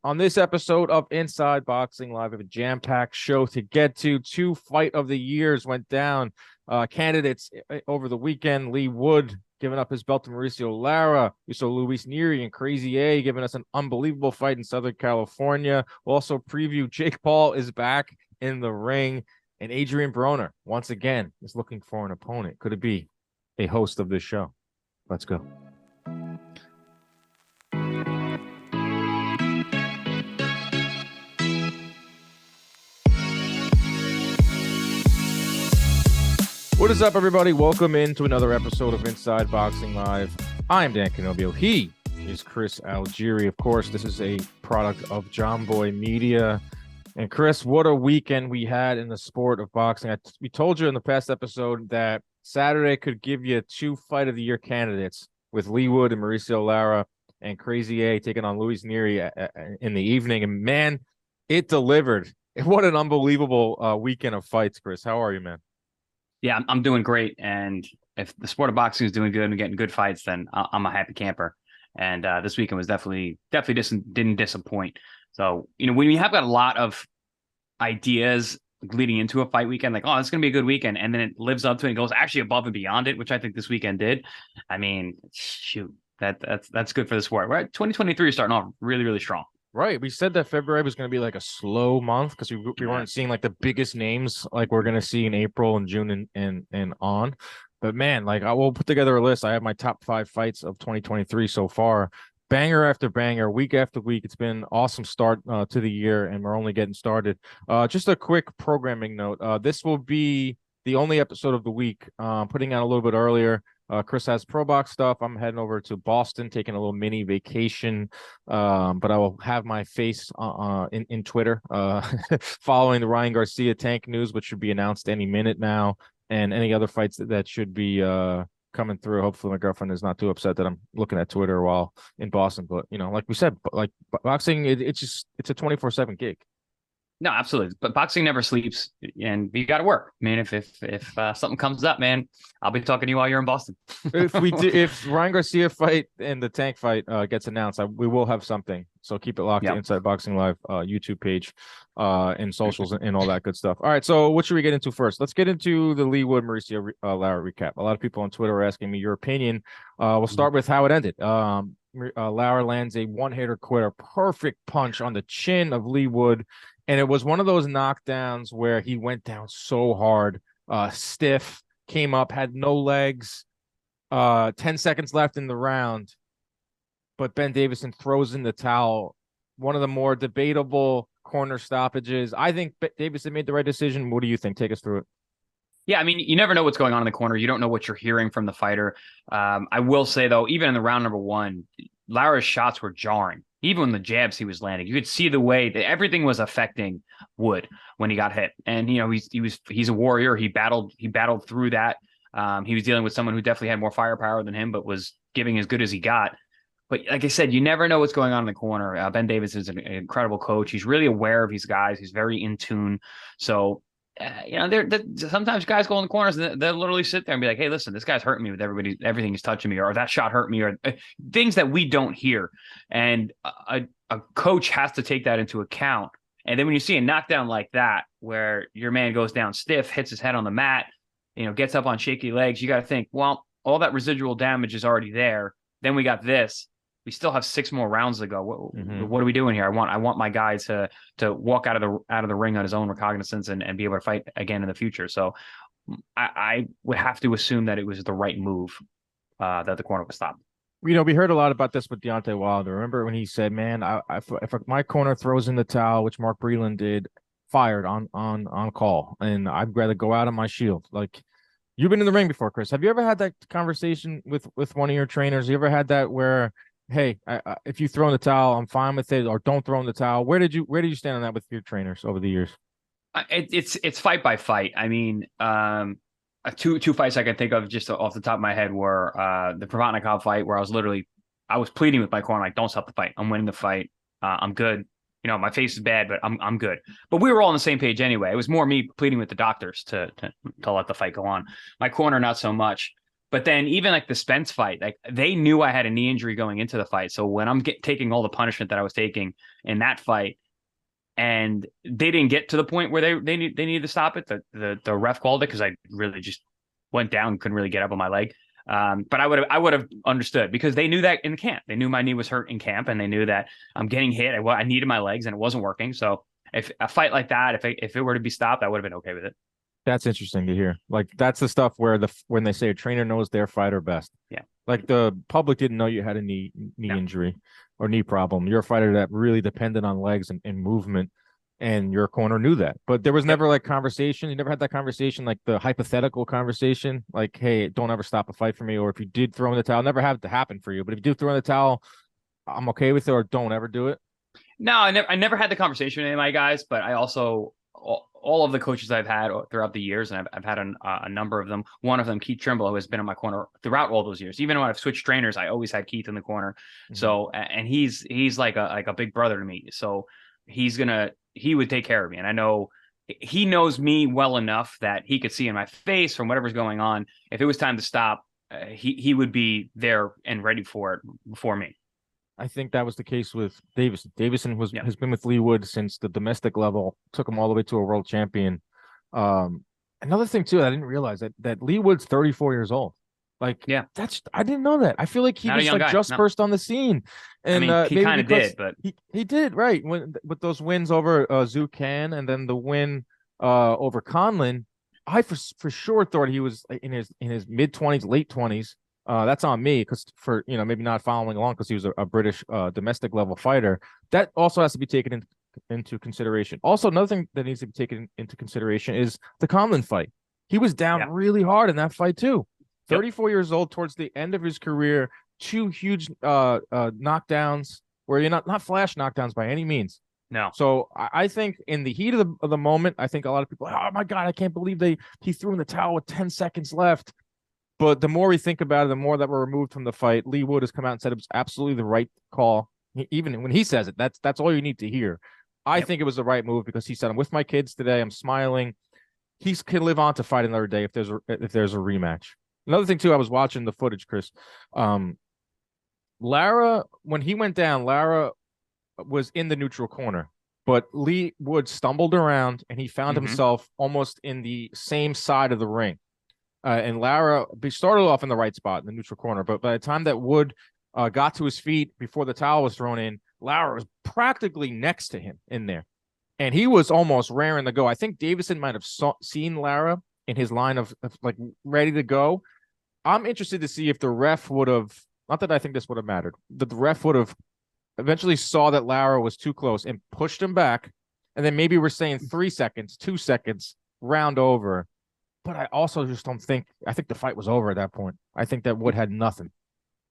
On this episode of Inside Boxing Live, we have a jam-packed show to get to. Two fight of the years went down. Candidates over the weekend. Leigh Wood giving up his belt to Mauricio Lara. We saw Luis Nery and Crazy A giving us an unbelievable fight in Southern California. We'll also preview Jake Paul is back in the ring. And Adrian Broner, once again, is looking for an opponent. Could it be a host of this show? Let's go. What is up, everybody? Welcome into another episode of Inside Boxing Live. I'm Dan Canobio. He is Chris Algieri. Of course, this is a product of John Boy Media. And Chris, what a weekend we had in the sport of boxing. We told you in the past episode that Saturday could give you two fight of the year candidates with Leigh Wood and Mauricio Lara and Crazy A taking on Luis Nery in the evening. And man, it delivered. What an unbelievable weekend of fights, Chris. How are you, man? Yeah, I'm doing great. And if the sport of boxing is doing good and getting good fights, then I'm a happy camper. And this weekend was definitely didn't disappoint. So, when you have got a lot of ideas leading into a fight weekend, like, oh, it's going to be a good weekend. And then it lives up to it and goes actually above and beyond it, which I think this weekend did. I mean, shoot, that's good for the sport. Right? 2023 is starting off really, really strong. Right. We said that February was going to be like a slow month because we weren't seeing like the biggest names like we're going to see in April and June and on. But man, like I will put together a list. I have my top 5 fights of 2023 so far. Banger after banger, week after week. It's been an awesome start to the year, and we're only getting started. Just a quick programming note. This will be the only episode of the week, putting out a little bit earlier. Chris has pro box stuff. I'm heading over to Boston, taking a little mini vacation. But I will have my face in Twitter, following the Ryan Garcia tank news, which should be announced any minute now, and any other fights that should be coming through. Hopefully, my girlfriend is not too upset that I'm looking at Twitter while in Boston. But like we said, like boxing, it's a 24/7 gig. No, absolutely. But boxing never sleeps, and you got to work. I mean, if something comes up, man, I'll be talking to you while you're in Boston. If Ryan Garcia fight and the tank fight gets announced, we will have something. So keep it locked to Inside Boxing Live YouTube page, and socials and all that good stuff. All right, so what should we get into first? Let's get into the Leigh Wood Mauricio Lara recap. A lot of people on Twitter are asking me your opinion. We'll start with how it ended. Lara lands a one-hitter quitter, perfect punch on the chin of Leigh Wood. And it was one of those knockdowns where he went down so hard, stiff, came up, had no legs, 10 seconds left in the round. But Ben Davison throws in the towel. One of the more debatable corner stoppages. I think Davison made the right decision. What do you think? Take us through it. Yeah, I mean, you never know what's going on in the corner. You don't know what you're hearing from the fighter. I will say, though, even in the round number 1, Lara's shots were jarring. Even when the jabs he was landing, you could see the way that everything was affecting Wood when he got hit. And he's a warrior. He battled through that. He was dealing with someone who definitely had more firepower than him, but was giving as good as he got. But like I said, you never know what's going on in the corner. Ben Davis is an incredible coach. He's really aware of these guys. He's very in tune. So sometimes guys go in the corners and they'll literally sit there and be like, hey, listen, this guy's hurting me with everything he's touching me, or that shot hurt me, or things that we don't hear. And a coach has to take that into account. And then when you see a knockdown like that, where your man goes down stiff, hits his head on the mat, gets up on shaky legs, you got to think, well, all that residual damage is already there. Then we got this. We still have 6 more rounds to go. What are we doing here? I want my guy to walk out of the ring on his own recognizance and be able to fight again in the future. So I would have to assume that it was the right move that the corner was stopped. We heard a lot about this with Deontay Wilder. Remember when he said, "Man, if my corner throws in the towel," which Mark Breland did, fired on call, and I'd rather go out on my shield. Like, you've been in the ring before, Chris. Have you ever had that conversation with one of your trainers? You ever had that where, hey, if you throw in the towel, I'm fine with it, or don't throw in the towel? Where did you stand on that with your trainers over the years? It's fight by fight. I mean, two fights I can think of just off the top of my head were the Provatnikov fight, where I was pleading with my corner, like, don't stop the fight. I'm winning the fight. I'm good. My face is bad, but I'm good. But we were all on the same page anyway. It was more me pleading with the doctors to let the fight go on. My corner, not so much. But then even like the Spence fight, like they knew I had a knee injury going into the fight. So when I'm taking all the punishment that I was taking in that fight, and they didn't get to the point where they needed to stop it. The ref called it because I really just went down, couldn't really get up on my leg. But I would have understood because they knew that in camp. They knew my knee was hurt in camp, and they knew that I'm getting hit. I needed my legs, and it wasn't working. So if a fight like that, if it were to be stopped, I would have been okay with it. That's interesting to hear. Like that's the stuff where when they say a trainer knows their fighter best. Yeah. Like the public didn't know you had a knee injury or knee problem. You're a fighter that really depended on legs and movement, and your corner knew that. But there was never like conversation. You never had that conversation, like the hypothetical conversation, like, hey, don't ever stop a fight for me. Or if you did throw in the towel, never have it to happen for you. But if you do throw in the towel, I'm okay with it, or don't ever do it. No, I never had the conversation with any of my guys, but I also all of the coaches I've had throughout the years, and I've had a number of them. One of them, Keith Trimble, who has been in my corner throughout all those years. Even when I've switched trainers, I always had Keith in the corner. Mm-hmm. So, and he's like a big brother to me. So he would take care of me, and I know he knows me well enough that he could see in my face from whatever's going on. If it was time to stop, he would be there and ready for it before me. I think that was the case with Davison. Davison has been with Leigh Wood since the domestic level, took him all the way to a world champion. Another thing too, I didn't realize that Leigh Wood's 34 years old. Like, I didn't know that. I feel like he was like just burst on the scene. And I mean, he kind of did, but he did, right. With those wins over Zhu Can and then the win over Conlon, I for sure thought he was in his mid-20s, late 20s. That's on me because for maybe not following along because he was a British domestic level fighter. That also has to be taken into consideration. Also, another thing that needs to be taken into consideration is the Conlon fight. He was down really hard in that fight too. 34 years old, towards the end of his career, 2 huge knockdowns where you're not flash knockdowns by any means. No. So I think in the heat of the moment, I think a lot of people, oh my God, I can't believe he threw in the towel with 10 seconds left. But the more we think about it, the more that we're removed from the fight. Leigh Wood has come out and said it was absolutely the right call. Even when he says it, that's all you need to hear. I think it was the right move because he said, I'm with my kids today. I'm smiling. He can live on to fight another day if there's a rematch. Another thing too, I was watching the footage, Chris. Lara, when he went down, Lara was in the neutral corner, but Leigh Wood stumbled around and he found himself almost in the same side of the ring. And Lara started off in the right spot in the neutral corner, but by the time that Wood got to his feet before the towel was thrown in, Lara was practically next to him in there. And he was almost raring to go. I think Davison might have seen Lara in his line of like ready to go. I'm interested to see if the ref would have, not that I think this would have mattered, that the ref would have eventually saw that Lara was too close and pushed him back. And then maybe we're saying 3 seconds, 2 seconds, round over. But I also just don't think, I think the fight was over at that point. I think that Wood had nothing.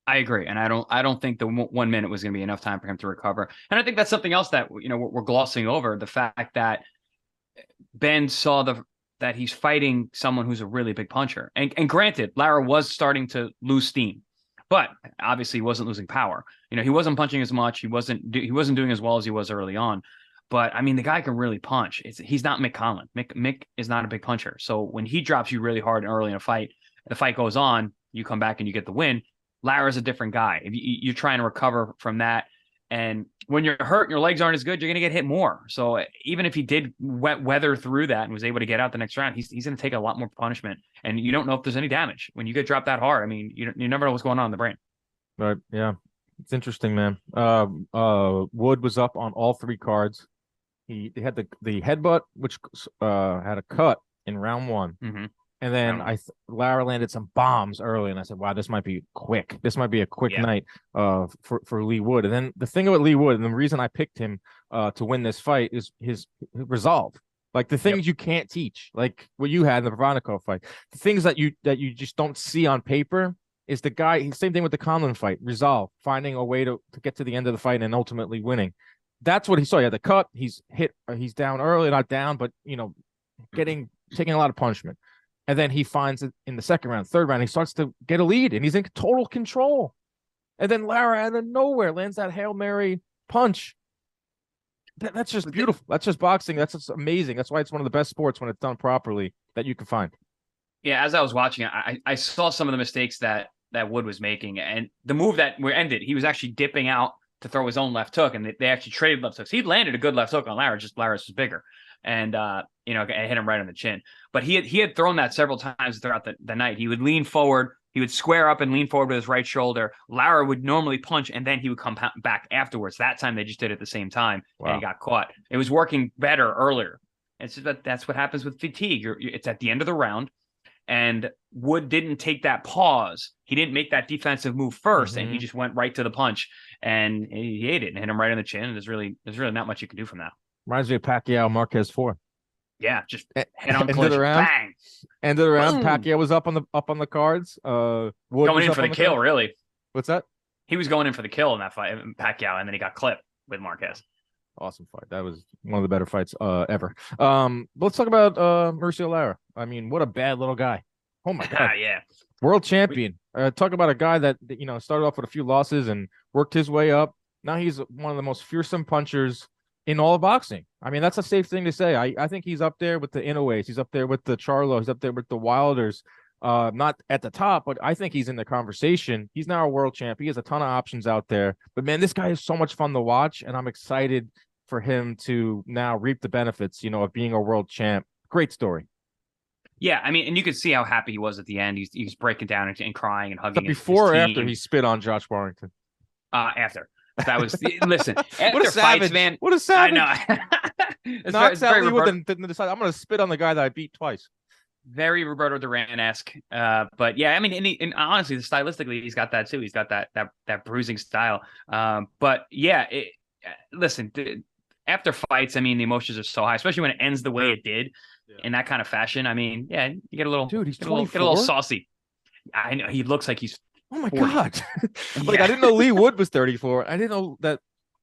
I agree. And I don't think the 1 minute was going to be enough time for him to recover. And I think that's something else that, we're glossing over, the fact that Ben saw that he's fighting someone who's a really big puncher. And granted, Lara was starting to lose steam, but obviously he wasn't losing power. He wasn't punching as much. He wasn't doing as well as he was early on. But I mean, the guy can really punch. He's not Mick Conlon. Mick is not a big puncher. So when he drops you really hard and early in a fight, the fight goes on, you come back and you get the win. Lara's a different guy. If you're trying to recover from that, and when you're hurt and your legs aren't as good, you're going to get hit more. So even if he did weather through that and was able to get out the next round, he's going to take a lot more punishment. And you don't know if there's any damage when you get dropped that hard. I mean, you never know what's going on in the brain. Right. Yeah. It's interesting, man. Wood was up on all 3 cards. He had the headbutt, which had a cut in round 1. Mm-hmm. And then Lara landed some bombs early, and I said, wow, this might be quick. This might be a quick night for Leigh Wood. And then the thing about Leigh Wood, and the reason I picked him to win this fight is his resolve. Like the things you can't teach, like what you had in the Bravanico fight. The things that you just don't see on paper is the guy, same thing with the Conlon fight, resolve, finding a way to get to the end of the fight and ultimately winning. That's what he saw. He had the cut. He's hit. He's down early, not down, but taking a lot of punishment. And then he finds it in the second round, third round. He starts to get a lead, and he's in total control. And then Lara, out of nowhere, lands that Hail Mary punch. That's just beautiful. That's just boxing. That's just amazing. That's why it's one of the best sports when it's done properly that you can find. Yeah, as I was watching it, I saw some of the mistakes that Wood was making, and the move that were ended, he was actually dipping out to throw his own left hook, and they actually traded left hooks. He'd landed a good left hook on Lara, just Lara's was bigger, and it hit him right on the chin. But he had thrown that several times throughout the night. He would lean forward, he would square up and lean forward with his right shoulder. Lara would normally punch, and then he would come back afterwards. That time they just did it at the same time, and he got caught. It was working better earlier. And so that's what happens with fatigue. It's at the end of the round. And Wood didn't take that pause. He didn't make that defensive move first, and he just went right to the punch, and he ate it and hit him right on the chin. And there's really not much you can do from that. Reminds me of Pacquiao Marquez 4. Yeah, just head on End of the round. Bang. End of the round. Boom. Pacquiao was up on the cards. Wood going in for the kill, really. What's that? He was going in for the kill in that fight, Pacquiao, and then he got clipped with Marquez. Awesome fight. That was one of the better fights ever. Let's talk about Mauricio Lara. I mean, what a bad little guy. Oh my god. Yeah. World champion. Talk about a guy that started off with a few losses and worked his way up. Now he's one of the most fearsome punchers in all of boxing. I mean, that's a safe thing to say. I think he's up there with the Inoues. He's up there with the Charlo. He's up there with the Wilders. Not at the top, but I think he's in the conversation. He's now a world champ. He has a ton of options out there. But man, this guy is so much fun to watch, and I'm excited for him to now reap the benefits, of being a world champ. Great story. Yeah, I mean, and you could see how happy he was at the end. He's breaking down and crying and hugging. Before or after he spit on Josh Warrington? After. That was listen. What a savage, fights, man! What a savage! I know. Knocks out Leigh Wood and decide I'm going to spit on the guy that I beat twice. Very Roberto Duran-esque, but yeah, I mean, and honestly, stylistically, he's got that too. He's got that bruising style. But yeah, listen. After fights, I mean, the emotions are so high, especially when it ends the way it did, in that kind of fashion. I mean, yeah, you get a little, dude, he's get a little saucy. I know he looks like he's. Oh my 40. god! Like I didn't know Leigh Wood was 34. I didn't know that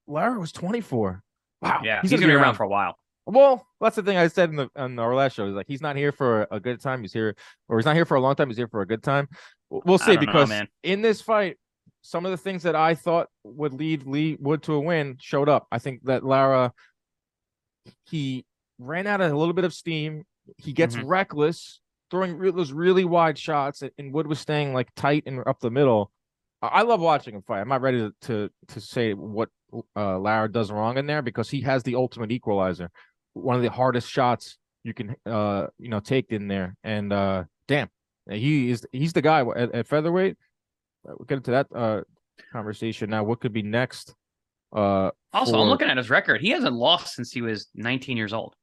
Lara was 24. Wow. Yeah, he's gonna be around for a while. Well, that's the thing I said on our last show. Is like he's not here for a good time. He's here, or he's not here for a long time. He's here for a good time. We'll see, because in this fight, some of the things that I thought would lead Leigh Wood to a win showed up. I think that Lara, he ran out of a little bit of steam. He gets reckless, throwing those really wide shots, and Wood was staying like tight and up the middle. I love watching him fight. I'm not ready to say what Lara does wrong in there, because he has the ultimate equalizer. One of the hardest shots you can take in there, and damn, he's the guy at featherweight. We'll get into that conversation now. What could be next? Also, I'm looking at his record. He hasn't lost since he was 19 years old.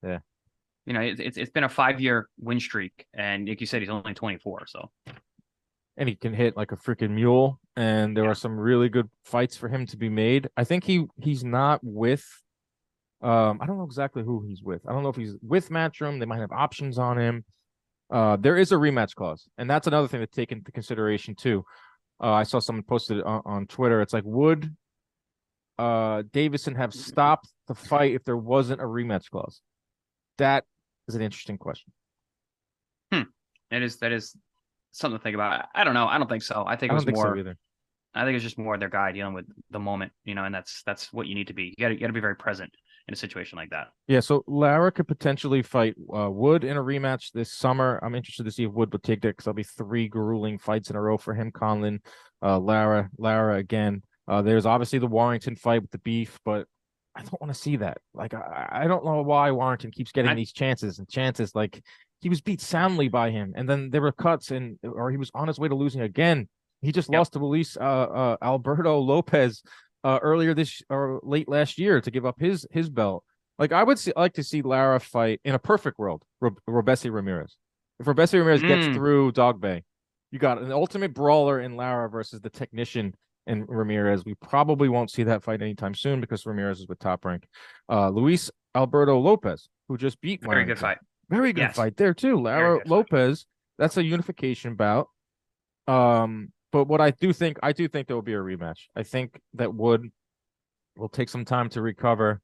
Yeah, it's been a 5-year win streak, and like you said, he's only 24. So, and he can hit like a freaking mule. And there are some really good fights for him to be made. I think he's not with. I don't know exactly who he's with. I don't know if he's with Matchroom. They might have options on him. There is a rematch clause, and that's another thing to take into consideration too. I saw someone posted on Twitter. It's like, would Davison have stopped the fight if there wasn't a rematch clause? That is an interesting question. That is something to think about. I don't know. I don't think so. I think it was more. So either. I think it's just more their guy dealing with the moment, and that's what you need to be. You got to be very present in a situation like that. Yeah, so Lara could potentially fight Wood in a rematch this summer. I'm interested to see if Wood would take that, because there'll be 3 grueling fights in a row for him. Conlon, Lara again. There's obviously the Warrington fight with the beef, but I don't want to see that. Like, I don't know why Warrington keeps getting these chances. Like, he was beat soundly by him, and then there were cuts, or he was on his way to losing again. He just lost to Luis Alberto Lopez earlier this or late last year to give up his belt. Like, I would like to see Lara fight in a perfect world, Robesi Ramirez. If Robesi Ramirez gets through Dog Bay, you got an ultimate brawler in Lara versus the technician in Ramirez. We probably won't see that fight anytime soon, because Ramirez is with Top Rank. Luis Alberto Lopez, who just beat Very good fight. Very good fight there too. Lara Lopez, that's a unification bout. But what I do think there will be a rematch. I think that Wood will take some time to recover,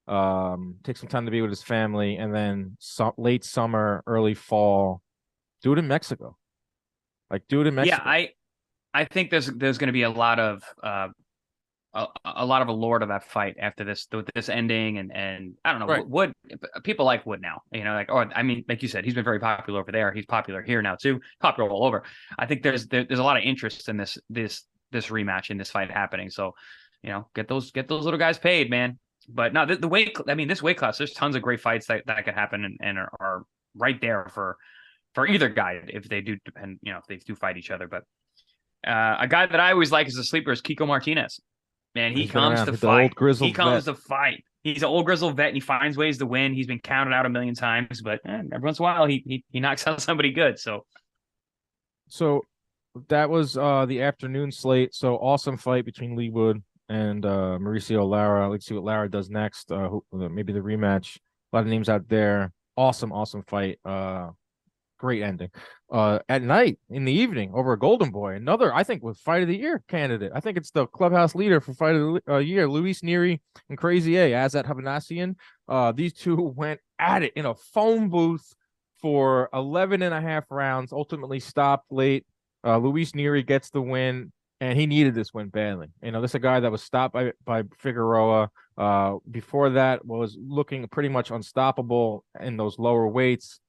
take some time to be with his family, and then late summer, early fall, do it in Mexico. Yeah, I think there's going to be a lot of a lot of allure to that fight after this ending, and I don't know. Right. Wood, people like Wood now, like, or I mean, like you said, he's been very popular over there. He's popular here now too, popular all over. I think there's a lot of interest in this rematch, in this fight happening. So, get those little guys paid, man. But no, the weight, I mean, this weight class, there's tons of great fights that could happen, and are right there for either guy if they do depend, if they do fight each other. But a guy that I always like as a sleeper is Kiko Martinez. Man, he He's been comes around to with the old fight. He grizzled comes vet. to fight. He's an old grizzled vet, and he finds ways to win. He's been counted out a million times, but every once in a while, he knocks out somebody good. So that was the afternoon slate. So awesome fight between Leigh Wood and Mauricio Lara. Let's see what Lara does next. Maybe the rematch. A lot of names out there. Awesome fight. Great ending. At night in the evening over a Golden Boy, another I think was fight of the year candidate. I think it's the clubhouse leader for fight of the year. Luis Nery and Crazy A, Azat Hovhannisyan. These two went at it in a phone booth for 11 and a half rounds. Ultimately stopped late. Luis Nery gets the win, and he needed this win badly. This is a guy that was stopped by Figueroa. Before that was looking pretty much unstoppable in those lower weights.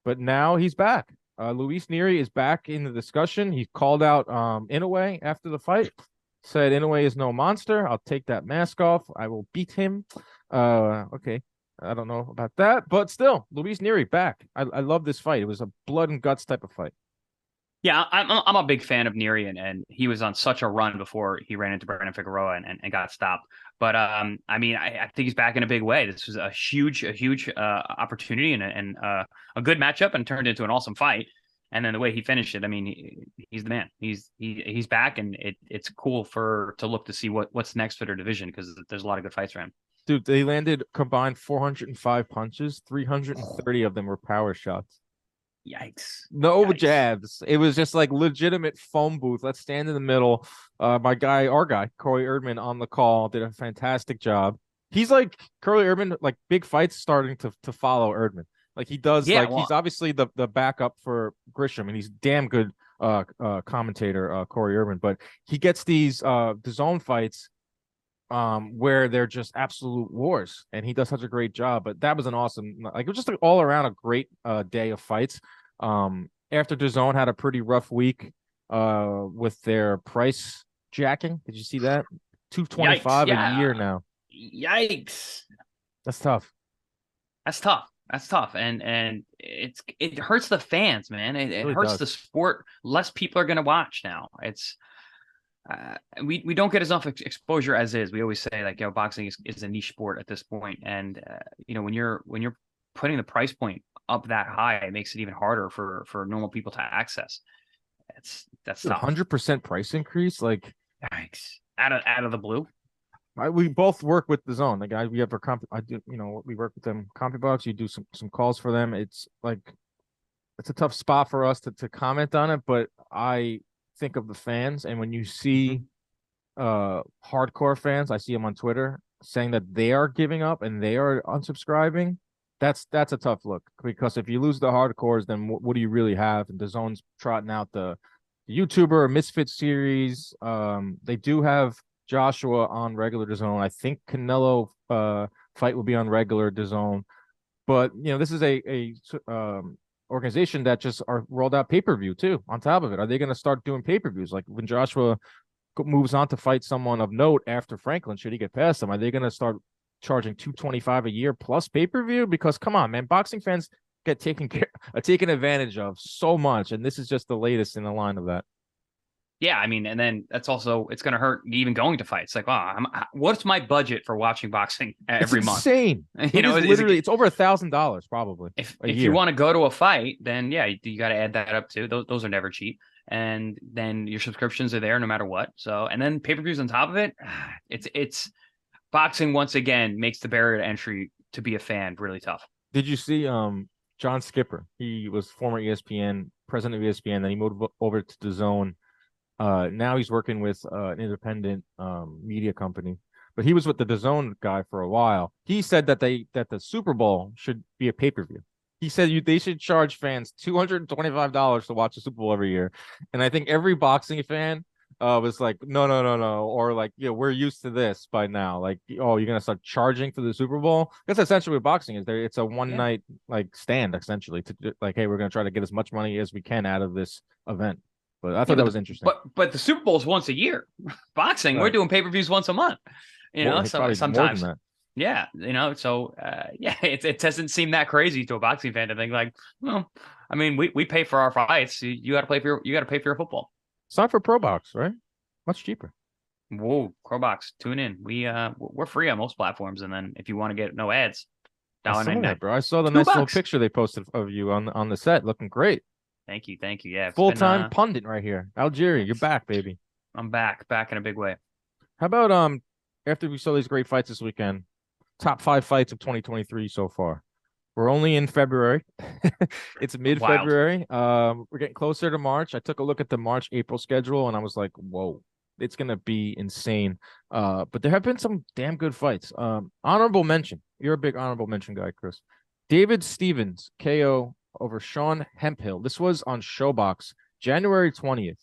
But now he's back. Luis Nery is back in the discussion. He called out Inoue after the fight, said Inoue is no monster. I'll take that mask off. I will beat him. Okay. I don't know about that, but still, Luis Nery back. I love this fight. It was a blood and guts type of fight. Yeah, I'm a big fan of Nery, and he was on such a run before he ran into Brandon Figueroa and got stopped. But I mean, I think he's back in a big way. This was a huge opportunity and a good matchup, and turned into an awesome fight. And then the way he finished it, I mean, he's the man. He's back, and it's cool to look to see what's next for their division, because there's a lot of good fights for him. Dude, they landed combined 405 punches. 330 of them were power shots. Yikes. No Yikes. jabs. It was just like legitimate phone booth. Let's stand in the middle. Our guy, Corey Erdman on the call, did a fantastic job. He's like Corey Erdman, like big fights starting to follow Erdman. Like he does, Yeah, like well, he's obviously the backup for Grisham, and he's damn good commentator, Corey Erdman. But he gets these the zone fights where they're just absolute wars, and he does such a great job. But that was an awesome, like it was just like all around a great day of fights. After DAZN had a pretty rough week with their price jacking. Did you see that? 225 a year now. Yikes. That's tough. That's tough. And it hurts the fans, man. It really hurts does. the sport. Less people are going to watch now. It's we don't get enough exposure as is. We always say, like, boxing is a niche sport at this point. And when you're putting the price point up that high, it makes it even harder for normal people to access. That's tough. 100% price increase, like Yikes. Out of the blue. we both work with DAZN. The guy we have our comp. I do, we work with them. CompuBox. You do some calls for them. It's like it's a tough spot for us to comment on it, but I think of the fans, and when you see hardcore fans, I see them on Twitter saying that they are giving up and they are unsubscribing. That's a tough look, because if you lose the hardcores, then what do you really have? And DAZN's trotting out the YouTuber Misfit series. They do have Joshua on regular DAZN. I think Canelo fight will be on regular DAZN. But this is a organization that just are rolled out pay-per-view too on top of it. Are they going to start doing pay-per-views like when Joshua moves on to fight someone of note after Franklin, should he get past him? Are they going to start charging $225 a year plus pay-per-view? Because come on, man, boxing fans get taken advantage of so much, and this is just the latest in the line of that. Yeah, I mean, and then it's going to hurt even going to fights. Like, wow, what's my budget for watching boxing every month? Insane. It's over $1,000 probably. If you want to go to a fight, then yeah, you got to add that up too. Those are never cheap. And then your subscriptions are there no matter what. So, and then pay-per-views on top of it. It's boxing once again makes the barrier to entry to be a fan really tough. Did you see John Skipper? He was former ESPN president of ESPN. Then he moved over to DAZN. Now he's working with an independent media company, but he was with the DAZN guy for a while. He said that the Super Bowl should be a pay-per-view. He said they should charge fans $225 to watch the Super Bowl every year. And I think every boxing fan was like, no, no, no, no, or like, we're used to this by now. Like, oh, you're gonna start charging for the Super Bowl? That's essentially what boxing is. There, it's a one Yeah. night like stand essentially to like, hey, we're gonna try to get as much money as we can out of this event. But I Yeah, thought that was interesting. but the Super Bowl's once a year. Boxing, we're Right. doing pay-per-views once a month. More, So probably more than sometimes, that. yeah, so yeah, it doesn't seem that crazy to a boxing fan to think like, well, I mean, we pay for our fights. You got to you got to pay for your football. It's not for Pro Box, right? Much cheaper. Whoa, Crowbox, tune in. We're free on most platforms, and then if you want to get no ads, I saw $1.99. that, bro. I saw the Two nice little bucks. picture they posted of you on the set, looking great. Thank you. Yeah, it's Full been time pundit right here. Algeria, you're back, baby. I'm back in a big way. How about after we saw these great fights this weekend, top 5 fights of 2023 so far? We're only in February. It's Wild. mid-February. We're getting closer to March. I took a look at the March April schedule and I was like, whoa, it's gonna be insane. But there have been some damn good fights. Honorable mention. You're a big honorable mention guy, Chris. David Stevens, KO over Sean Hemphill. This was on Showbox, January 20th.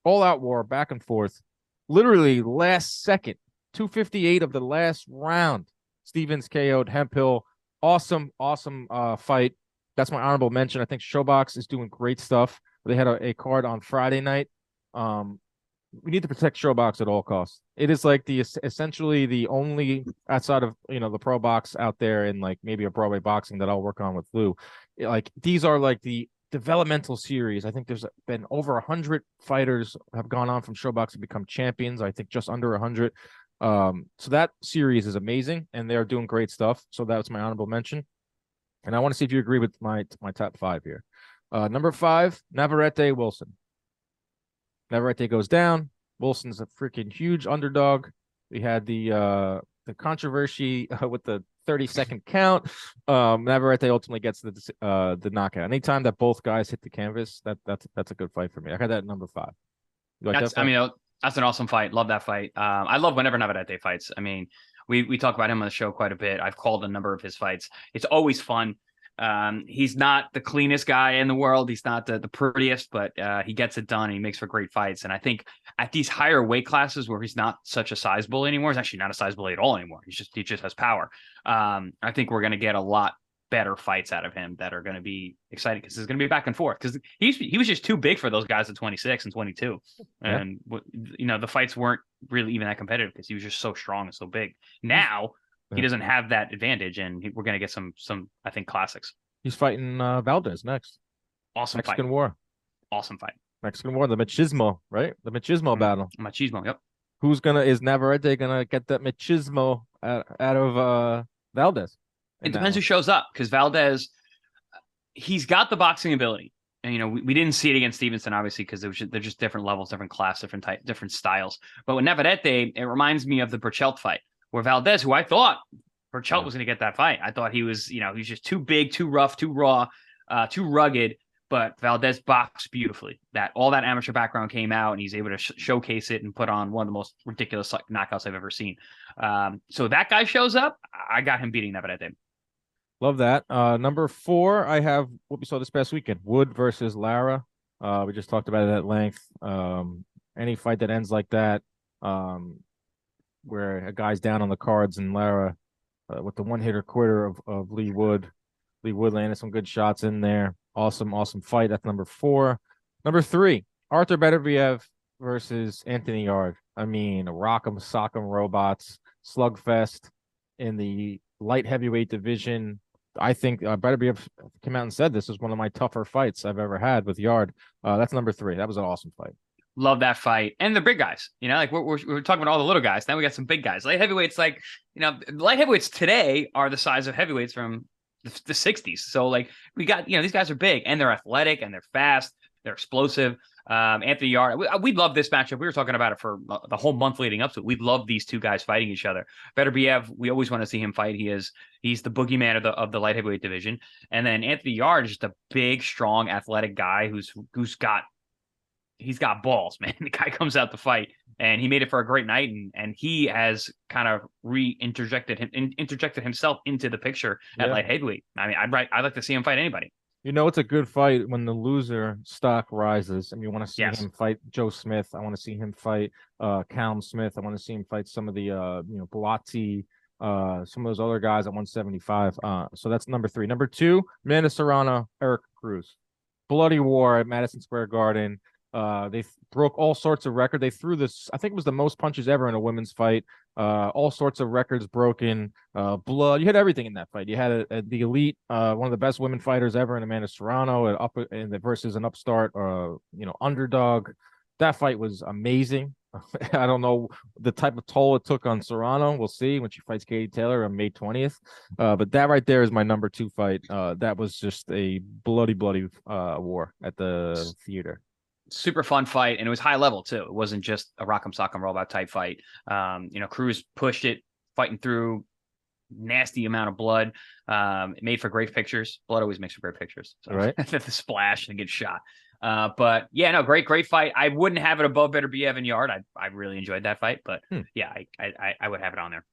All out war, back and forth. Literally last second, 258 of the last round. Stevens KO'd Hemphill. Awesome, awesome fight. That's my honorable mention. I think Showbox is doing great stuff. They had a card on Friday night. We need to protect Showbox at all costs. It is like the essentially the only outside of the pro box out there and like maybe a Broadway boxing that I'll work on with Lou. Like these are like the developmental series. I think there's been over 100 fighters have gone on from Showbox to become champions. I think just under 100. So that series is amazing and they're doing great stuff. So that's my honorable mention. And I want to see if you agree with my top 5 here. Number 5, Navarrete Wilson. Navarrete goes down. Wilson's a freaking huge underdog. We had the controversy with the 30-second count. Navarrete ultimately gets the knockout. Anytime that both guys hit the canvas, that's a good fight for me. I got that at number 5. You like that fight? I mean, that's an awesome fight. Love that fight. I love whenever Navarrete fights. I mean, we talk about him on the show quite a bit. I've called a number of his fights. It's always fun. He's not the cleanest guy in the world. He's not the prettiest, but he gets it done. And he makes for great fights. And I think at these higher weight classes where he's not such a size bully anymore, he's actually not a size bully at all anymore. He just has power. I think we're going to get a lot better fights out of him that are going to be exciting because it's going to be back and forth because he was just too big for those guys at 26 and 22. Yeah. And, the fights weren't really even that competitive because he was just so strong and so big. Now, he doesn't have that advantage, and we're going to get some I think classics. He's fighting Valdez next. Awesome Mexican fight. War. Awesome fight. Mexican War, the machismo, right? The machismo battle. Machismo. Yep. Is Navarrete gonna get that machismo out of Valdez? It depends who shows up because Valdez, he's got the boxing ability. And, we didn't see it against Stevenson, obviously, because they're just different levels, different class, different styles. But with Navarrete, it reminds me of the Burchelt fight where Valdez, who I thought Burchelt was going to get that fight. I thought he was just too big, too rough, too raw, too rugged. But Valdez boxed beautifully. All that amateur background came out, and he's able to showcase it and put on one of the most ridiculous knockouts I've ever seen. So that guy shows up. I got him beating Navarrete. Love that. Number 4, I have what we saw this past weekend: Wood versus Lara. We just talked about it at length. Any fight that ends like that, where a guy's down on the cards and Lara with the one-hitter quitter of Leigh Wood. Leigh Wood landed some good shots in there. Awesome fight. That's number 4. Number 3, Arthur Beterbiev versus Anthony Yarde. I mean, rock'em sock'em robots, slugfest in the light heavyweight division. I think Beterbiev came out and said this was one of my tougher fights I've ever had with Yarde. That's number 3. That was an awesome fight. Love that fight. And the big guys, like we're talking about all the little guys. Now we got some big guys. Light heavyweights, light heavyweights today are the size of heavyweights from the 60s. So we got, these guys are big and they're athletic and they're fast. They're explosive. Anthony Yarde, we love this matchup. We were talking about it for the whole month leading up to it. We love these two guys fighting each other. Beterbiev, we always want to see him fight. He's the boogeyman of the light heavyweight division. And then Anthony Yarde is just a big, strong, athletic guy who's got balls, man. The guy comes out to fight, and he made it for a great night, and he has kind of interjected himself into the picture at light heavyweight. I mean, I'd like to see him fight anybody. You know, it's a good fight when the loser stock rises. I mean, you want to see Yes. him fight Joe Smith. I want to see him fight Callum Smith. I want to see him fight some of the Bellotti, some of those other guys at 175. So that's number 3. Number 2, Amanda Serrano, Eric Cruz. Bloody war at Madison Square Garden. They broke all sorts of records. They threw this, I think it was the most punches ever in a women's fight. All sorts of records broken. Blood. You had everything in that fight. You had the elite, one of the best women fighters ever in Amanda Serrano, versus an upstart, underdog. That fight was amazing. I don't know the type of toll it took on Serrano. We'll see when she fights Katie Taylor on May 20th. But that right there is my number 2 fight. That was just a bloody war at the theater. Super fun fight, and it was high level too. It wasn't just a rock'em sock'em roll out type fight. Cruz pushed it, fighting through nasty amount of blood. It made for great pictures. Blood always makes for great pictures. So, right. The splash and get shot. But yeah, no, great fight. I wouldn't have it above Beterbiev and Yard. I really enjoyed that fight, but yeah, I would have it on there.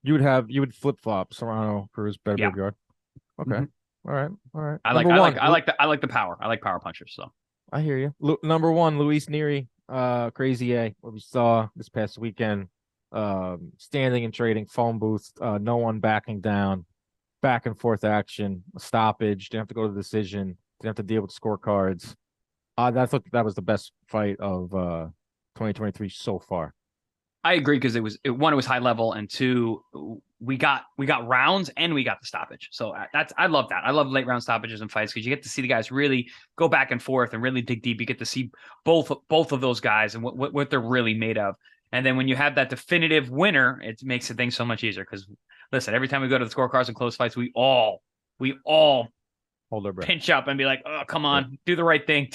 You would flip flop Serrano, Cruz, Beterbiev, Yard. Okay. All right. I like the power. I like power punchers. So I hear you. Number 1, Luis Nery, Crazy A, what we saw this past weekend. Standing and trading, phone booth, no one backing down, back and forth action, stoppage, didn't have to go to the decision, didn't have to deal with scorecards. I thought that was the best fight of 2023 so far. I agree, because it was high level, and 2, we got rounds and we got the stoppage. So I love that. I love late round stoppages and fights, because you get to see the guys really go back and forth and really dig deep. You get to see both of those guys and what they're really made of. And then when you have that definitive winner, it makes the thing so much easier. Because listen, every time we go to the scorecards and close fights, we all hold our breath, pinch up and be like, oh, come on, do the right thing.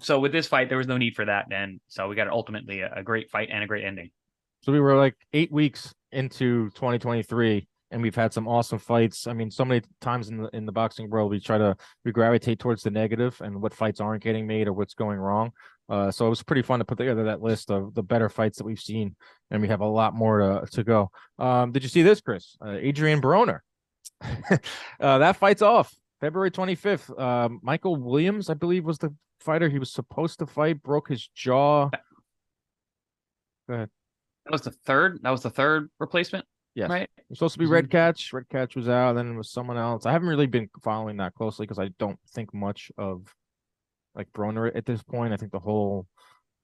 So with this fight, there was no need for that. And so we got ultimately a great fight and a great ending. So we were like 8 weeks into 2023, and we've had some awesome fights. I mean, so many times in the boxing world, we gravitate towards the negative and what fights aren't getting made or what's going wrong. So it was pretty fun to put together that list of the better fights that we've seen, and we have a lot more to go. Did you see this, Chris? Adrian Broner. That fight's off February 25th. Michael Williams, I believe, was the fighter he was supposed to fight, broke his jaw. Go ahead. That was the third replacement. Yes. Right. It was supposed to be Red Catch. Red Catch was out. Then it was someone else. I haven't really been following that closely because I don't think much of like Broner at this point. I think the whole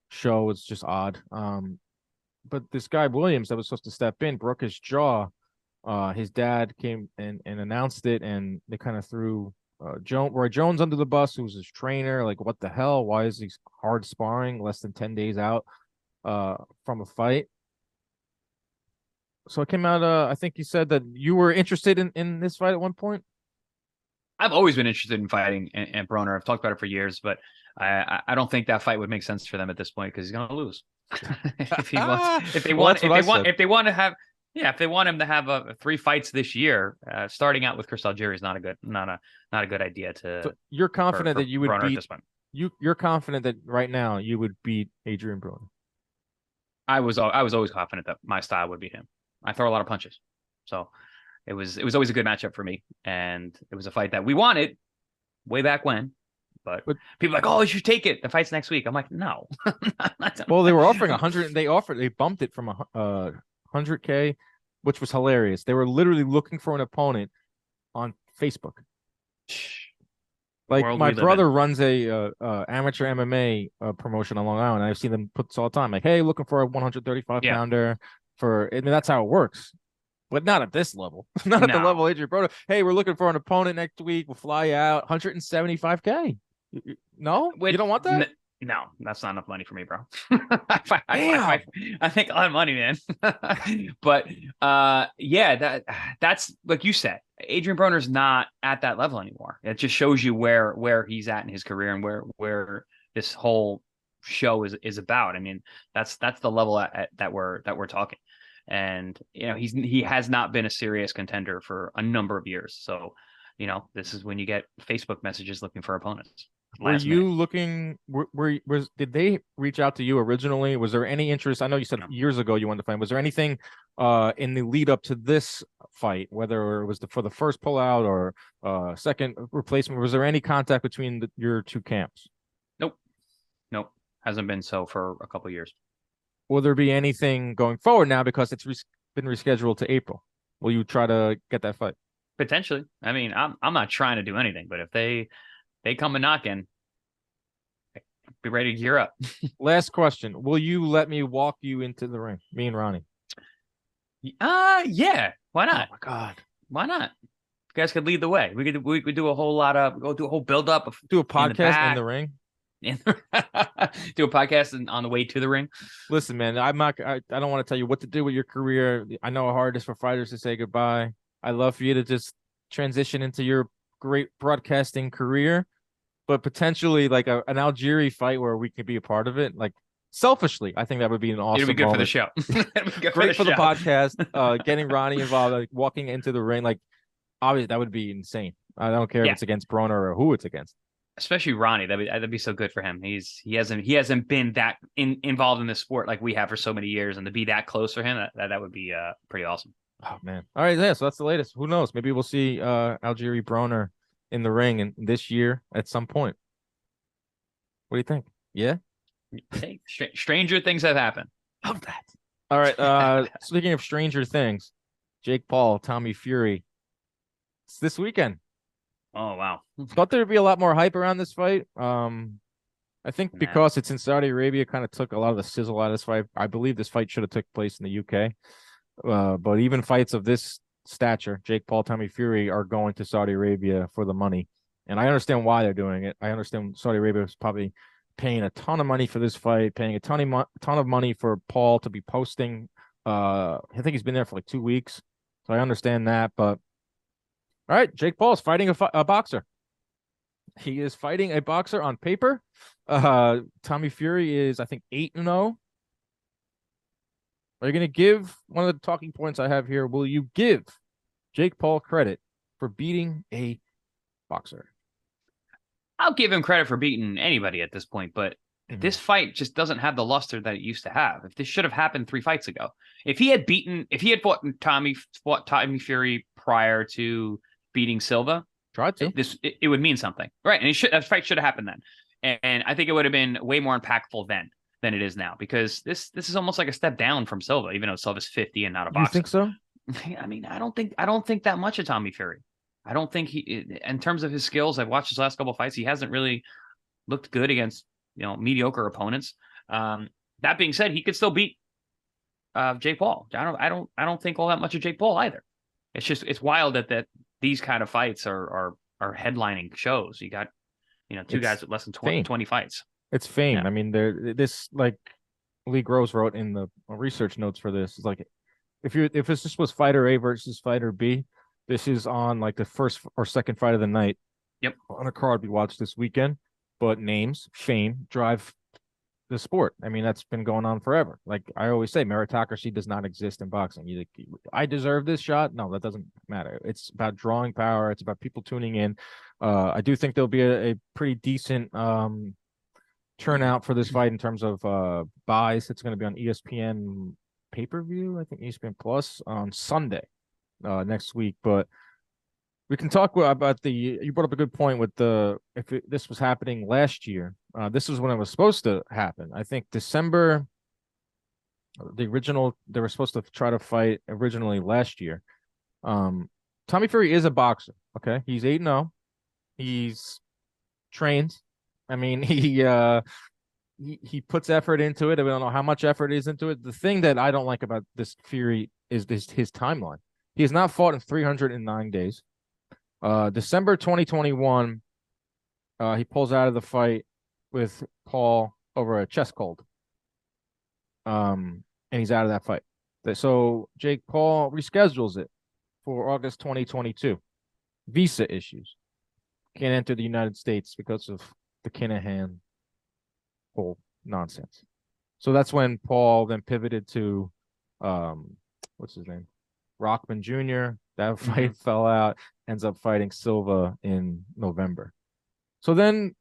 show is just odd. But this guy Williams that was supposed to step in broke his jaw. His dad came and announced it, and they kind of threw Roy Jones under the bus, who was his trainer. Like, what the hell? Why is he hard sparring less than 10 days out from a fight? So it came out, I think you said that you were interested in this fight at one point. I've always been interested in fighting and Broner. I've talked about it for years, but I don't think that fight would make sense for them at this point, because he's going to lose. If they want him to have 3 fights this year, starting out with Chris Algieri is not a good idea. So you're confident that you would Broner beat at this point. You're confident that right now you would beat Adrian Broner. I was always confident that my style would beat him. I throw a lot of punches, so it was always a good matchup for me, and it was a fight that we wanted way back when. But people are like, oh, you should take it. The fight's next week. I'm like, no. Well, they were offering 100. They bumped it from 100K, which was hilarious. They were literally looking for an opponent on Facebook. Like, my brother runs a amateur MMA promotion on Long Island, and I've seen them put this all the time. Like, hey, looking for a 135 pounder I mean, that's how it works. But not at this level. Not at the level Adrian Broner. Hey, we're looking for an opponent next week. We'll fly out. 175K. No? You don't want that? No, that's not enough money for me, bro. I think a lot of money, man. But that's like you said, Adrian Broner's not at that level anymore. It just shows you where he's at in his career and where this whole show is about. I mean, that's the level that we're talking. And he has not been a serious contender for a number of years. So, this is when you get Facebook messages looking for opponents. Were last minute. you looking? Did they reach out to you originally? Was there any interest? I know you said No. years ago you wanted to fight. Was there anything in the lead up to this fight, whether it was for the first pullout or second replacement? Was there any contact between your two camps? Nope. Nope. Hasn't been so for a couple years. Will there be anything going forward now because it's been rescheduled to April? Will you try to get that fight? Potentially. I mean, I'm not trying to do anything, but if they come a knocking, be ready to gear up. Last question: will you let me walk you into the ring, me and Ronnie? Yeah. Why not? Oh my god! Why not? You guys could lead the way. We could do a whole lot of go do a whole build up of Do a in the podcast in back. the ring. Do a podcast on the way to the ring. Listen, man, I'm not. I don't want to tell you what to do with your career. I know how hard it is for fighters to say goodbye. I love for you to just transition into your great broadcasting career, but potentially like an Algeria fight where we could be a part of it. Like selfishly, I think that would be an awesome. It'll be good moment. for the show. Great for the podcast. Getting Ronnie involved, like walking into the ring, like obviously that would be insane. I don't care if it's against Broner or who it's against. Especially Ronnie, that'd be so good for him. He hasn't been that involved in this sport like we have for so many years, and to be that close for him, that would be pretty awesome. Oh man! All right, yeah. So that's the latest. Who knows? Maybe we'll see Algeria Broner in the ring in this year at some point. What do you think? Yeah. Hey, stranger things have happened. Love that. All right. Speaking of stranger things, Jake Paul, Tommy Fury. It's this weekend. Oh wow! Thought there'd be a lot more hype around this fight. I think because it's in Saudi Arabia, kind of took a lot of the sizzle out of this fight. I believe this fight should have took place in the UK. But even fights of this stature, Jake Paul, Tommy Fury, are going to Saudi Arabia for the money. And I understand why they're doing it. I understand Saudi Arabia is probably paying a ton of money for this fight, paying a ton of money for Paul to be posting. I think he's been there for like 2 weeks. So I understand that. But all right, Jake Paul is fighting a boxer. He is fighting a boxer on paper. Tommy Fury is, I think, 8-0. Are you going to give one of the talking points I have here? Will you give Jake Paul credit for beating a boxer? I'll give him credit for beating anybody at this point, but this fight just doesn't have the luster that it used to have. If this should have happened 3 fights ago, if he had fought Tommy Fury prior to beating Silva, it would mean something, right? And that fight should have happened then, and I think it would have been way more impactful then than it is now, because this is almost like a step down from Silva, even though Silva's 50 and not a boxer. You think so? I mean, I don't think that much of Tommy Fury. I don't think in terms of his skills, I've watched his last couple of fights, he hasn't really looked good against mediocre opponents. That being said, he could still beat Jake Paul. I don't think all that much of Jake Paul either. It's wild that these kind of fights are headlining shows. You got two guys with less than 20 fights. It's fame. Yeah. I mean, this, like Lee Groves wrote in the research notes for this, is like if this was fighter A versus fighter B, this is on like the first or second fight of the night. Yep. On a card we watched this weekend. But names, fame, drive the sport. I mean, that's been going on forever. Like I always say, meritocracy does not exist in boxing. I deserve this shot. No, that doesn't matter. It's about drawing power. It's about people tuning in. I do think there'll be a pretty decent turnout for this fight in terms of buys. It's going to be on ESPN pay-per-view. I think ESPN Plus on Sunday next week. But we can talk about you brought up a good point with this was happening last year. This is when it was supposed to happen. I think December, they were supposed to try to fight originally last year. Tommy Fury is a boxer. Okay. He's 8-0. He's trained. I mean, he puts effort into it. I don't know how much effort is into it. The thing that I don't like about this Fury is his timeline. He has not fought in 309 days. December 2021, he pulls out of the fight with Paul over a chest cold. And he's out of that fight. So Jake Paul reschedules it for August 2022. Visa issues. Can't enter the United States because of the Kinahan whole nonsense. So that's when Paul then pivoted to what's his name? Rockman Jr. That fight fell out, ends up fighting Silva in November. So then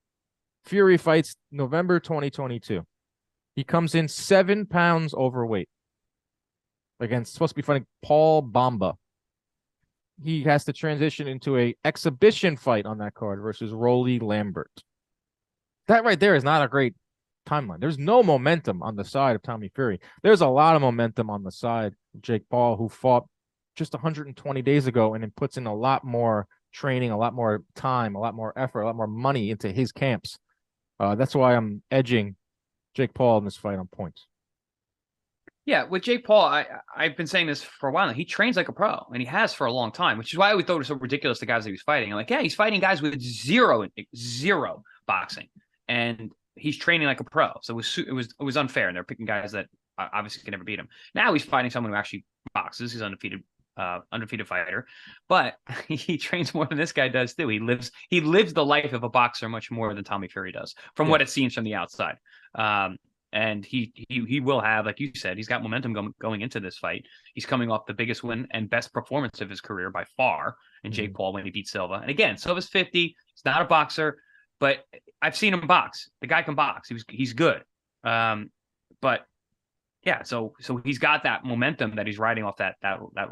Fury fights November 2022. He comes in 7 pounds overweight against supposed to be fighting Paul Bamba. He has to transition into a exhibition fight on that card versus Rolly Lambert. That right there is not a great timeline. There's no momentum on the side of Tommy Fury. There's a lot of momentum on the side of Jake Paul, who fought just 120 days ago and then puts in a lot more training, a lot more time, a lot more effort, a lot more money into his camps. That's why I'm edging Jake Paul in this fight on points. Yeah, with Jake Paul, I've been saying this for a while now. He trains like a pro, and he has for a long time, which is why I always thought it was so ridiculous the guys that he was fighting. I'm like, yeah, he's fighting guys with zero boxing, and he's training like a pro. So it was unfair, and they're picking guys that obviously can never beat him. Now he's fighting someone who actually boxes. He's undefeated fighter, but he trains more than this guy does too. He lives the life of a boxer much more than Tommy Fury does, from what it seems from the outside. And he will have, like you said, he's got momentum going into this fight. He's coming off the biggest win and best performance of his career by far in Jake Paul when he beat Silva. And again, Silva's 50. He's not a boxer, but I've seen him box. The guy can box. He's good. But yeah, so he's got that momentum that he's riding off that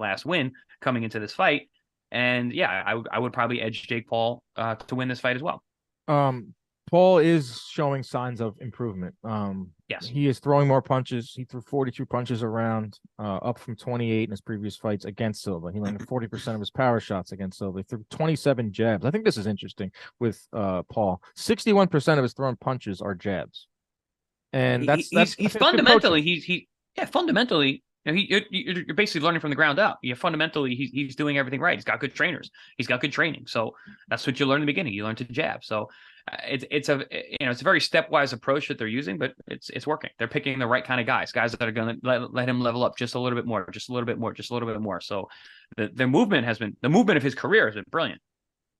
last win coming into this fight. And yeah, I would probably edge Jake Paul to win this fight as well. Paul is showing signs of improvement. Yes, he is throwing more punches. He threw 42 punches around, up from 28 in his previous fights against Silva. He landed 40% of his power shots against Silva. He threw 27 jabs. I think this is interesting with Paul. 61% of his thrown punches are jabs, and he's fundamentally fundamentally. You know, you're basically learning from the ground up. Fundamentally, he's doing everything right. He's got good trainers. He's got good training. So that's what you learn in the beginning. You learn to jab. So it's a very stepwise approach that they're using, but it's working. They're picking the right kind of guys that are going to let him level up just a little bit more, just a little bit more, just a little bit more. So the movement of his career has been brilliant.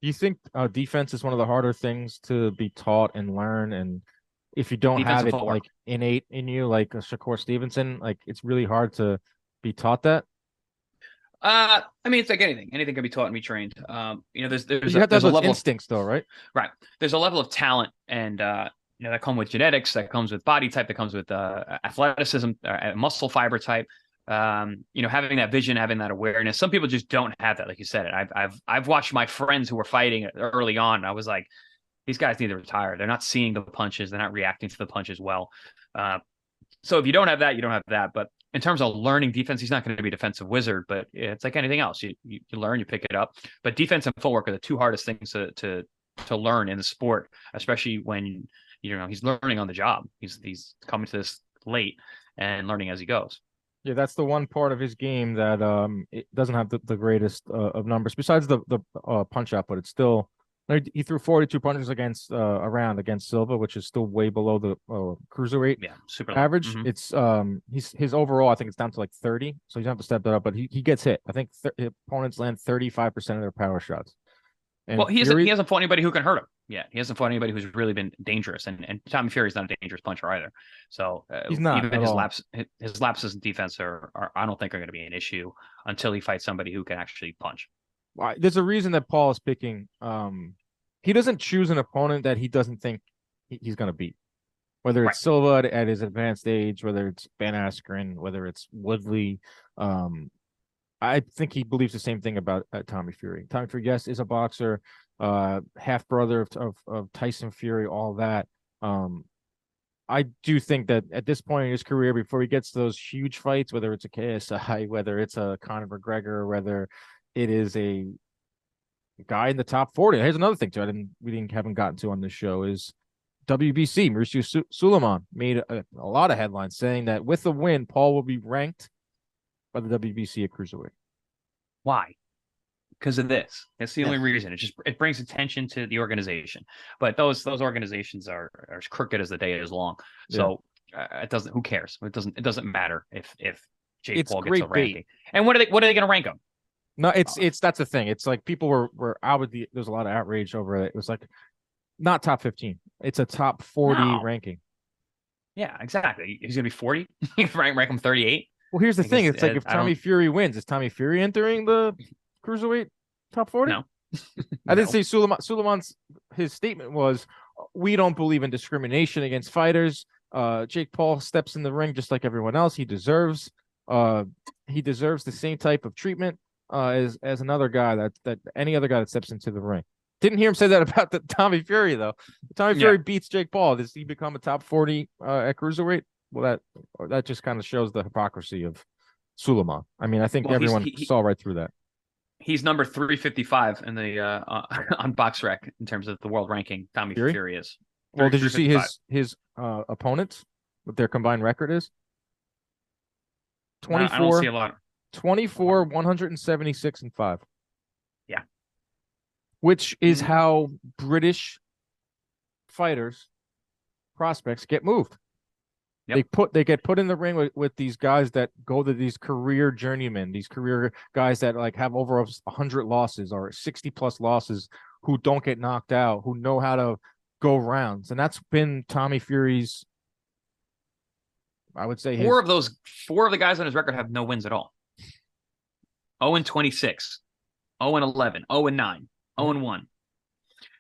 Do you think defense is one of the harder things to be taught and learn? And if you don't have it like innate in you, like Shakur Stevenson, like it's really hard to be taught that. I mean, it's like anything. Anything can be taught and be trained. There's you have to have those instincts, though, right? Right. There's a level of talent, and that comes with genetics, that comes with body type, that comes with athleticism, muscle fiber type. Having that vision, having that awareness. Some people just don't have that, like you said. I've watched my friends who were fighting early on. And I was like, these guys need to retire. They're not seeing the punches. They're not reacting to the punches well. So if you don't have that, you don't have that. But in terms of learning defense, he's not going to be a defensive wizard, but it's like anything else. You learn, you pick it up. But defense and footwork are the two hardest things to learn in the sport, especially when he's learning on the job. He's coming to this late and learning as he goes. Yeah, that's the one part of his game that it doesn't have the greatest of numbers besides the punch output. It's still. He threw 42 punches against Silva, which is still way below the cruiserweight super average. Mm-hmm. It's his overall, I think it's down to like 30, so he's gonna have to step that up. But he gets hit. I think opponents land 35% of their power shots. And he hasn't fought anybody who can hurt him. Yeah, he hasn't fought anybody who's really been dangerous. And Tommy Fury's not a dangerous puncher either. So he's not. Even his lapses in defense are I don't think are going to be an issue until he fights somebody who can actually punch. There's a reason that Paul is picking. He doesn't choose an opponent that he doesn't think he's going to beat. Whether it's Silva at his advanced age, whether it's Ben Askren, whether it's Woodley. I think he believes the same thing about Tommy Fury. Tommy Fury, yes, is a boxer, half brother of Tyson Fury, all that. I do think that at this point in his career, before he gets to those huge fights, whether it's a KSI, whether it's a Conor McGregor, whether it is a guy in the top 40. Here's another thing too. Haven't gotten to on this show is WBC. Mauricio Suleiman made a lot of headlines saying that with the win, Paul will be ranked by the WBC at cruiserweight. Why? Because of this. That's the only reason. It brings attention to the organization. But those organizations are as crooked as the day is long. So it doesn't. Who cares? It doesn't matter if Jake Paul gets a ranking. And what are they going to rank him? No, it's that's the thing. It's like people were out with there's a lot of outrage over it. It was like not top 15. It's a top 40 ranking. Yeah, exactly. He's gonna be 40. You rank him 38. Well, here's the thing. It's like if Tommy Fury wins, is Tommy Fury entering the cruiserweight top 40? No. I didn't say Suleiman's his statement was, we don't believe in discrimination against fighters. Jake Paul steps in the ring just like everyone else. He deserves the same type of treatment as another guy that any other guy that steps into the ring. Didn't hear him say that about the Tommy Fury though. Tommy Fury beats Jake Paul. Does he become a top 40 at cruiserweight? Well, that just kind of shows the hypocrisy of Suleiman. I mean, I think everyone saw right through that. He's number 355 in the on BoxRec in terms of the world ranking. Tommy Fury is. Well, did you see his opponents? What their combined record is? 24. I don't see a lot. 24, 176 and 5. Yeah. Which is how British fighters, prospects get moved. Yep. They get put in the ring with these guys that go to these career journeymen, these career guys that like have over 100 losses or 60 plus losses, who don't get knocked out, who know how to go rounds. And that's been Tommy Fury's, I would say four of the guys on his record have no wins at all. 0-26, 0-11, 0-9, 0-1.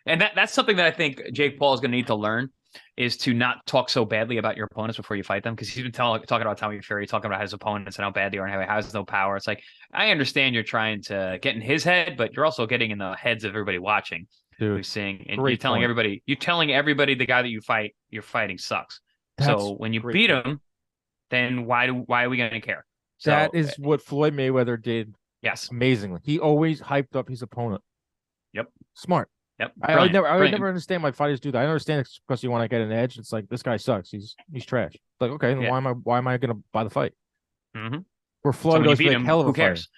And that's something that I think Jake Paul is going to need to learn, is to not talk so badly about your opponents before you fight them, because he's been talking about Tommy Fury, talking about his opponents and how bad they are and how he has no power. It's like, I understand you're trying to get in his head, but you're also getting in the heads of everybody watching. Dude, who's seeing, and you're telling everybody the guy that you're fighting sucks. So when you beat him, then why are we going to care? That is what Floyd Mayweather did. Yes, amazingly. He always hyped up his opponent. Yep, smart. Yep, I would never understand why fighters do that. I understand it's because you want to get an edge. It's like, this guy sucks. He's trash. It's like, okay, then why am I going to buy the fight? Mm-hmm. Where Floyd goes, like, hell of a who cares? fighter.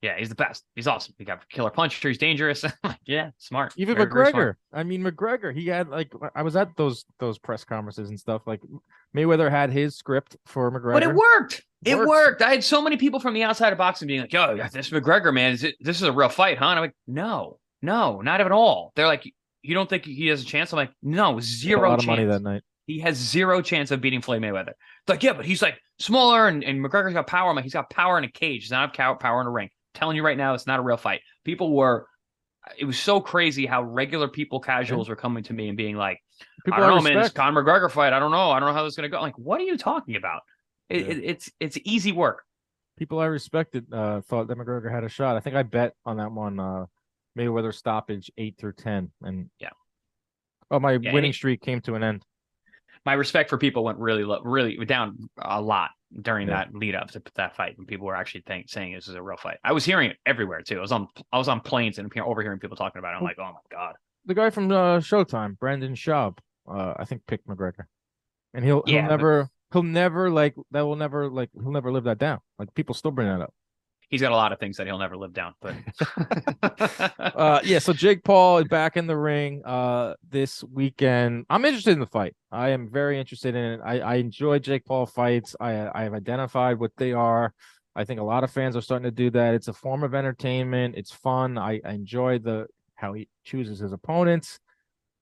Yeah, he's the best. He's awesome. He got killer puncher. He's dangerous. Yeah, smart. Even very, McGregor. Very smart. I mean, McGregor. He had, like, I was at those press conferences and stuff. Like, Mayweather had his script for McGregor, but it worked. It worked. I had so many people from the outside of boxing being like, "Yo, this McGregor man, this is a real fight, huh?" And I'm like, "No, not at all." They're like, "You don't think he has a chance?" I'm like, "No, zero chance." A lot of money that night. He has zero chance of beating Floyd Mayweather. It's like, yeah, but he's like smaller, and McGregor's got power. I'm like, he's got power in a cage. He's not power in a ring. Telling you right now, it's not a real fight. It was so crazy how regular people, casuals, were coming to me and being like, I don't know, man, this Conor McGregor fight, I don't know how this is going to go. I'm like, what are you talking about? It's easy work. People I respected thought that McGregor had a shot. I think I bet on that one, Mayweather stoppage 8-10. And my winning streak came to an end. My respect for people went really down a lot during that lead up to that fight, when people were actually saying this is a real fight. I was hearing it everywhere too. I was on planes and overhearing people talking about it. I'm like, oh my god. The guy from Showtime, Brandon Schaub, I think picked McGregor, and he'll never live that down. Like, people still bring that up. He's got a lot of things that he'll never live down, but so Jake Paul is back in the ring this weekend. I'm interested in the fight. I am very interested in it. I enjoy Jake Paul fights. I have identified what they are. I think a lot of fans are starting to do that. It's a form of entertainment. It's fun. I enjoy how he chooses his opponents.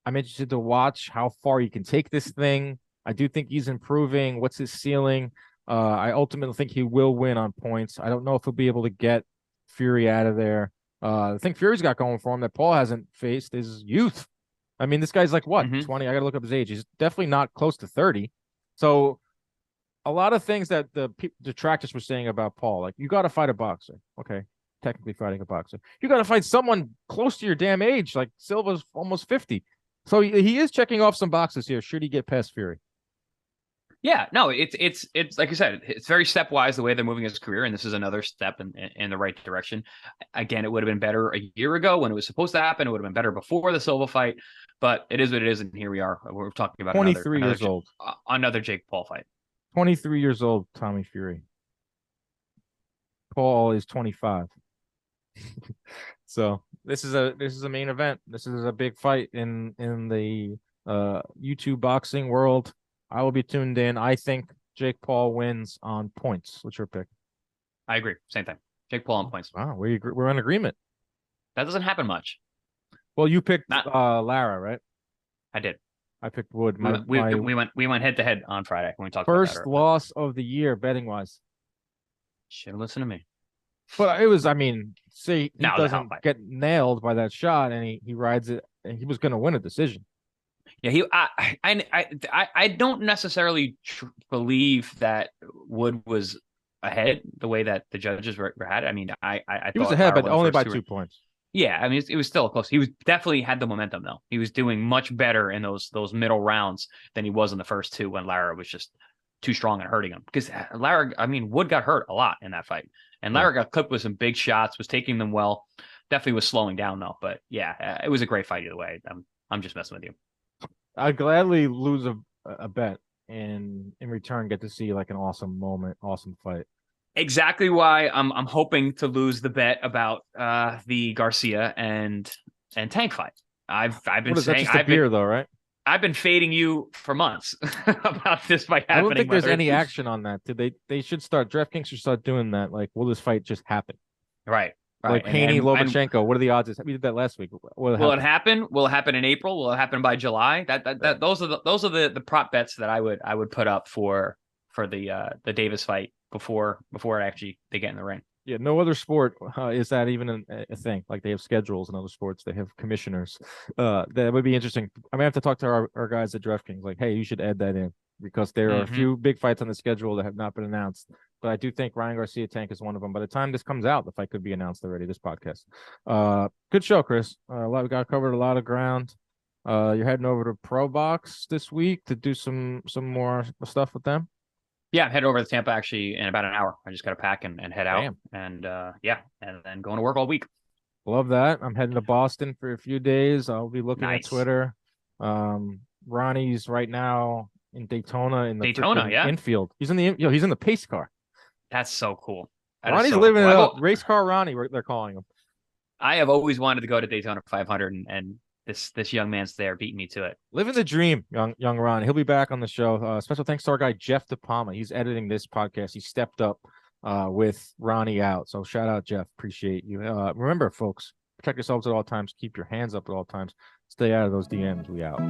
I'm interested to watch how far he can take this thing. I do think he's improving. What's his ceiling? I ultimately think he will win on points. I don't know if he'll be able to get Fury out of there. The thing Fury's got going for him that Paul hasn't faced is youth. I mean, this guy's like, what, 20? I got to look up his age. He's definitely not close to 30. So a lot of things that the detractors were saying about Paul, like, you got to fight a boxer. Okay, technically fighting a boxer. You got to fight someone close to your damn age. Like, Silva's almost 50. So he is checking off some boxes here. Should he get past Fury? Yeah, no, it's like I said, it's very stepwise the way they're moving his career, and this is another step in the right direction. Again, it would have been better a year ago when it was supposed to happen. It would have been better before the Silva fight, but it is what it is, and here we are. We're talking about 23 years old, another Jake Paul fight. 23 years old, Tommy Fury. Paul is 25. So this is a main event. This is a big fight in the YouTube boxing world. I will be tuned in. I think Jake Paul wins on points. What's your pick? I agree. Same thing. Jake Paul on points. Wow, we're in agreement. That doesn't happen much. Well, you picked Lara, right? I did. I picked Wood. We went head to head on Friday when we talked first about that. Loss of the year betting wise. Should have listened to me. But it was, I mean, see, he doesn't get nailed by that shot, and he rides it, and he was going to win a decision. Yeah, I don't necessarily believe that Wood was ahead the way that the judges were had. I mean, I He was thought ahead, Lara but won the only first by two. 2 points. Yeah, I mean, it was still close. He was definitely had the momentum though. He was doing much better in those middle rounds than he was in the first two when Lara was just too strong and hurting him. Because Lara, I mean, Wood got hurt a lot in that fight, and Lara got clipped with some big shots, was taking them well. Definitely was slowing down though. But yeah, it was a great fight either way. I'm just messing with you. I'd gladly lose a bet and in return get to see like an awesome moment, awesome fight. Exactly why I'm hoping to lose the bet about the Garcia and Tank fight. I've been What is that? saying Just a beer, though, right? I've been fading you for months about this fight I don't happening. think there's any action on that. They should start DraftKings should start doing that. Like, will this fight just happen? Right. Like Haney, Lomachenko. What are the odds? We did that last week. Will it happen? Will it happen in April? Will it happen by July? That those are the prop bets that I would put up for the Davis fight before actually they get in the ring. Yeah, no other sport is that even a thing. Like they have schedules in other sports. They have commissioners. That would be interesting. I may have to talk to our guys at DraftKings. Like, hey, you should add that in because there are a few big fights on the schedule that have not been announced. But I do think Ryan Garcia Tank is one of them. By the time this comes out, the fight could be announced already. This podcast. Good show, Chris. We got covered a lot of ground. You're heading over to Pro Box this week to do some more stuff with them. Yeah, I'm heading over to Tampa actually in about an hour. I just got to pack and head out. Damn. And and then going to work all week. Love that. I'm heading to Boston for a few days. I'll be looking at Twitter. Ronnie's right now in Daytona in the infield. He's in the pace car. That's so cool. Ronnie's living it up. Race car Ronnie, they're calling him. I have always wanted to go to Daytona 500, and this young man's there beating me to it. Living the dream, young Ronnie. He'll be back on the show. Special thanks to our guy Jeff DePalma. He's editing this podcast. He stepped up with Ronnie out. So shout out, Jeff. Appreciate you. Remember, folks, protect yourselves at all times. Keep your hands up at all times. Stay out of those DMs. We out.